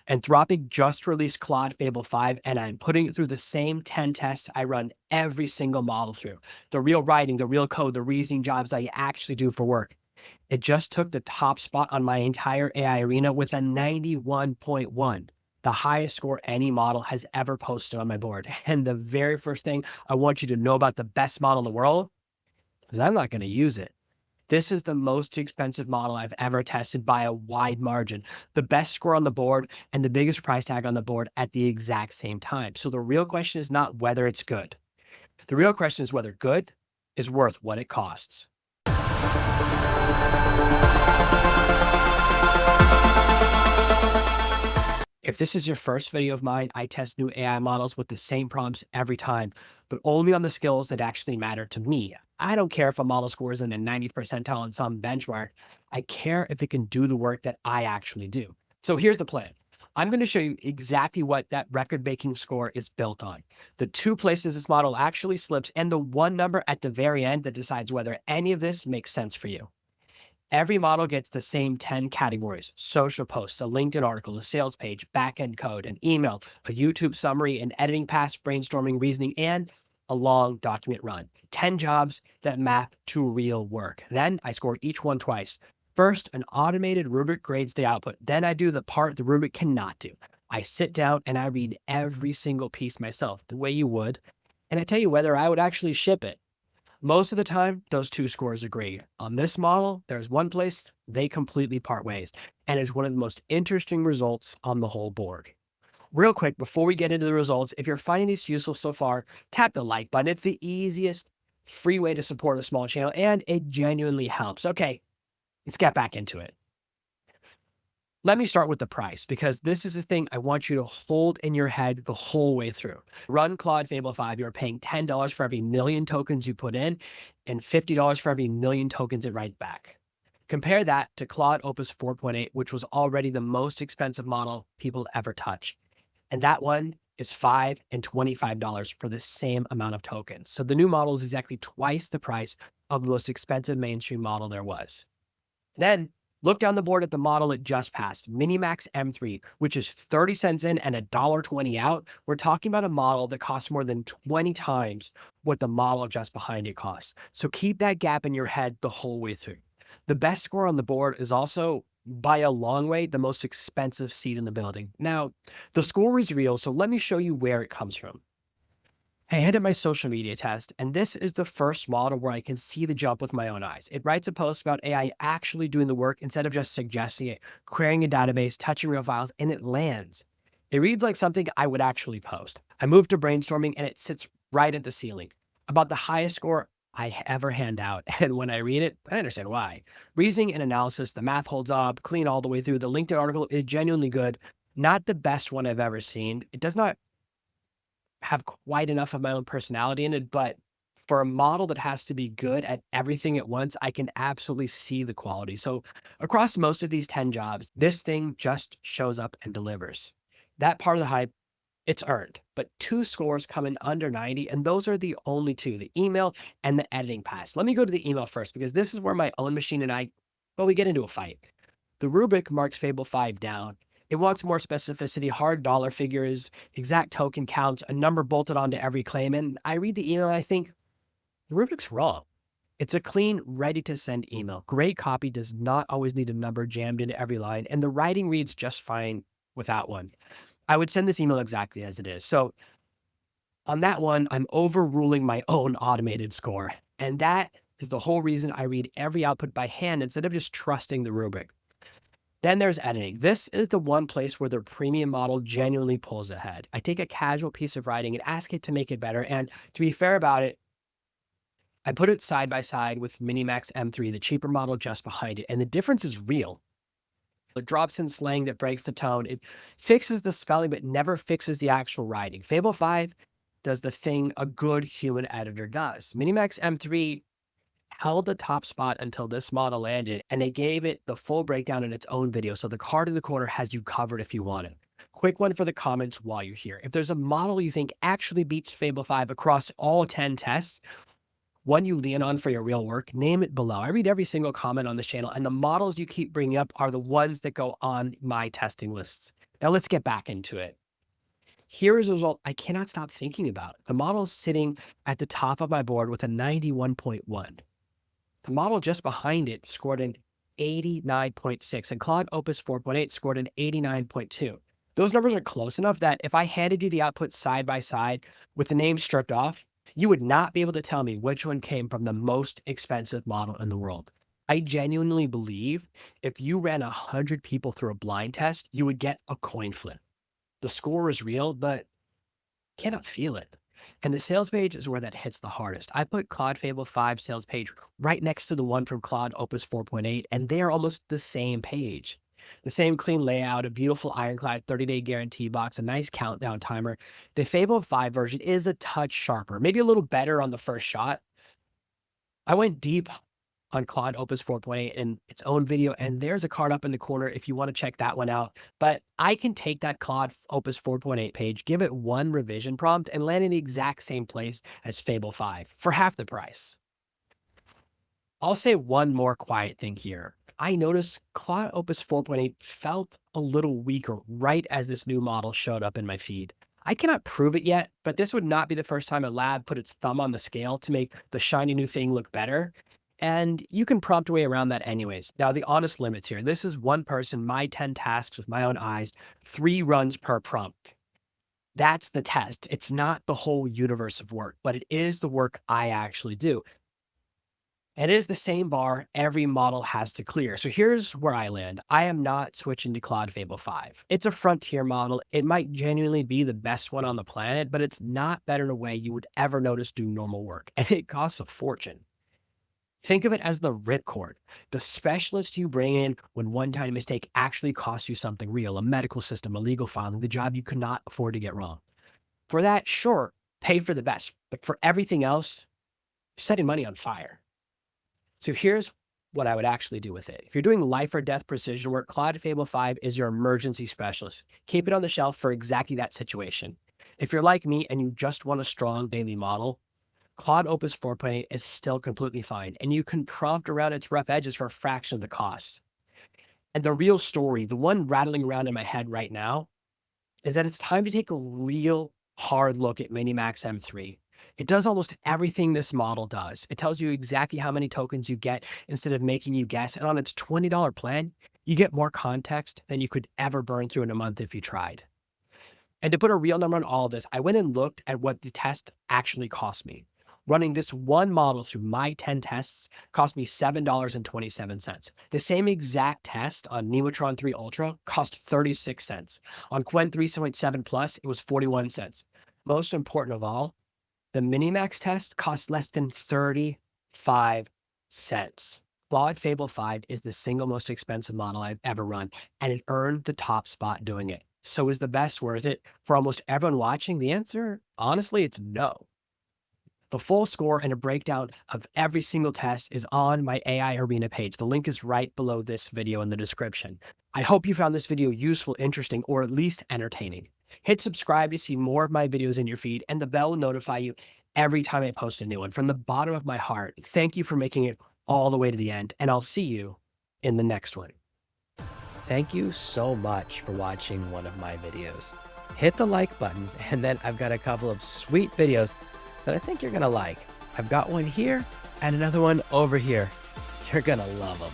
Anthropic just released Claude Fable 5, and I'm putting it through the same 10 tests I run every single model through. The real writing, the real code, the reasoning jobs I actually do for work. It just took the top spot on my entire AI arena with a 91.1, the highest score any model has ever posted on my board. And the very first thing I want you to know about the best model in the world is I'm not going to use it. This is the most expensive model I've ever tested by a wide margin, the best score on the board and the biggest price tag on the board at the exact same time. So the real question is not whether it's good. The real question is whether good is worth what it costs. If this is your first video of mine, I test new AI models with the same prompts every time, but only on the skills that actually matter to me. I don't care if a model scores in the 90th percentile in some benchmark. I care if it can do the work that I actually do. So here's the plan. I'm going to show you exactly what that record-breaking score is built on, the two places this model actually slips, and the one number at the very end that decides whether any of this makes sense for you. Every model gets the same 10 categories: social posts, a LinkedIn article, a sales page, backend code, an email, a YouTube summary, an editing pass, brainstorming, reasoning, and a long document run. 10 jobs that map to real work. Then I score each one twice. First, an automated rubric grades the output. Then I do the part the rubric cannot do. I sit down and I read every single piece myself, the way you would, and I tell you whether I would actually ship it. Most of the time, those two scores agree. On this model, there's one place they completely part ways, and it's one of the most interesting results on the whole board. Real quick, before we get into the results, if you're finding this useful so far, tap the like button. It's the easiest free way to support a small channel, and it genuinely helps. Okay, let's get back into it. Let me start with the price, because this is the thing I want you to hold in your head the whole way through. Run Claude Fable 5, you're paying $10 for every million tokens you put in and $50 for every million tokens it writes back. Compare that to Claude Opus 4.8, which was already the most expensive model people ever touch. And that one is $5 and $25 for the same amount of tokens. So the new model is exactly twice the price of the most expensive mainstream model there was. Then look down the board at the model it just passed, MiniMax M3, which is 30 cents in and $1.20 out. We're talking about a model that costs more than 20 times what the model just behind it costs. So keep that gap in your head the whole way through. The best score on the board is also, by a long way, the most expensive seat in the building. Now, the score is real, so let me show you where it comes from. I handed my social media test, and this is the first model where I can see the jump with my own eyes. It writes a post about AI actually doing the work instead of just suggesting it, querying a database, touching real files, and it lands. It reads like something I would actually post. I moved to brainstorming, and it sits right at the ceiling, about the highest score I ever hand out. And when I read it, I understand why. Reasoning and analysis, the math holds up, clean all the way through. The LinkedIn article is genuinely good. Not the best one I've ever seen. It does not have quite enough of my own personality in it, but for a model that has to be good at everything at once, I can absolutely see the quality. So across most of these 10 jobs, this thing just shows up and delivers. That part of the hype, it's earned, but two scores come in under 90, and those are the only two, the email and the editing pass. Let me go to the email first, because this is where my own machine and I, well, we get into a fight. The rubric marks Fable 5 down. It wants more specificity, hard dollar figures, exact token counts, a number bolted onto every claim. And I read the email and I think, the rubric's wrong. It's a clean, ready to send email. Great copy does not always need a number jammed into every line, and the writing reads just fine without one. I would send this email exactly as it is. So on that one, I'm overruling my own automated score. And that is the whole reason I read every output by hand instead of just trusting the rubric. Then there's editing. This is the one place where the premium model genuinely pulls ahead. I take a casual piece of writing and ask it to make it better. And to be fair about it, I put it side by side with MiniMax M3, the cheaper model just behind it. And the difference is real. It drops in slang that breaks the tone. It fixes the spelling, but never fixes the actual writing. Fable 5 does the thing a good human editor does. MiniMax M3 held the top spot until this model landed, and they gave it the full breakdown in its own video. So the card in the corner has you covered if you want it. Quick one for the comments while you're here. If there's a model you think actually beats Fable 5 across all 10 tests, one you lean on for your real work, name it below. I read every single comment on this channel, and the models you keep bringing up are the ones that go on my testing lists. Now let's get back into it. Here is a result I cannot stop thinking about. The model is sitting at the top of my board with a 91.1. The model just behind it scored an 89.6, and Claude Opus 4.8 scored an 89.2. Those numbers are close enough that if I handed you the output side by side with the names stripped off, you would not be able to tell me which one came from the most expensive model in the world. I genuinely believe if you ran 100 people through a blind test, you would get a coin flip. The score is real, but cannot feel it. And the sales page is where that hits the hardest. I put Claude Fable 5 sales page right next to the one from Claude Opus 4.8, and they are almost the same page. The same clean layout, a beautiful ironclad 30-day guarantee box, a nice countdown timer. The Fable 5 version is a touch sharper, maybe a little better on the first shot. I went deep on Claude Opus 4.8 in its own video, and there's a card up in the corner if you want to check that one out. But I can take that Claude Opus 4.8 page, give it one revision prompt, and land in the exact same place as Fable 5 for half the price. I'll say one more quiet thing here. I noticed Claude Opus 4.8 felt a little weaker right as this new model showed up in my feed. I cannot prove it yet, but this would not be the first time a lab put its thumb on the scale to make the shiny new thing look better. And you can prompt a way around that anyways. Now, the honest limits here. This is one person, my 10 tasks with my own eyes, 3 runs per prompt. That's the test. It's not the whole universe of work, but it is the work I actually do. It is the same bar every model has to clear. So here's where I land. I am not switching to Claude Fable 5. It's a frontier model. It might genuinely be the best one on the planet, but it's not better in a way you would ever notice do normal work. And it costs a fortune. Think of it as the ripcord, the specialist you bring in when one tiny mistake actually costs you something real, a medical system, a legal filing, the job you could not afford to get wrong. For that, sure, pay for the best, but for everything else, you're setting money on fire. So here's what I would actually do with it. If you're doing life or death precision work, Claude Fable 5 is your emergency specialist. Keep it on the shelf for exactly that situation. If you're like me and you just want a strong daily model, Claude Opus 4.8 is still completely fine, and you can prompt around its rough edges for a fraction of the cost. And the real story, the one rattling around in my head right now, is that it's time to take a real hard look at MiniMax M3. It does almost everything this model does. It tells you exactly how many tokens you get instead of making you guess. And on its $20 plan, you get more context than you could ever burn through in a month if you tried. And to put a real number on all of this, I went and looked at what the test actually cost me. Running this one model through my 10 tests cost me $7.27. The same exact test on Nemotron 3 Ultra cost 36 cents. On Quen 3.7 Plus, it was 41 cents. Most important of all, the MiniMax test cost less than 35 cents. Claude Fable 5 is the single most expensive model I've ever run, and it earned the top spot doing it. So is the best worth it? For almost everyone watching, the answer, honestly, it's no. The full score and a breakdown of every single test is on my AI Arena page. The link is right below this video in the description. I hope you found this video useful, interesting, or at least entertaining. Hit subscribe to see more of my videos in your feed, and the bell will notify you every time I post a new one. From the bottom of my heart, thank you for making it all the way to the end, and I'll see you in the next one. Thank you so much for watching one of my videos. Hit the like button, and then I've got a couple of sweet videos that I think you're gonna like. I've got one here and another one over here. You're gonna love them.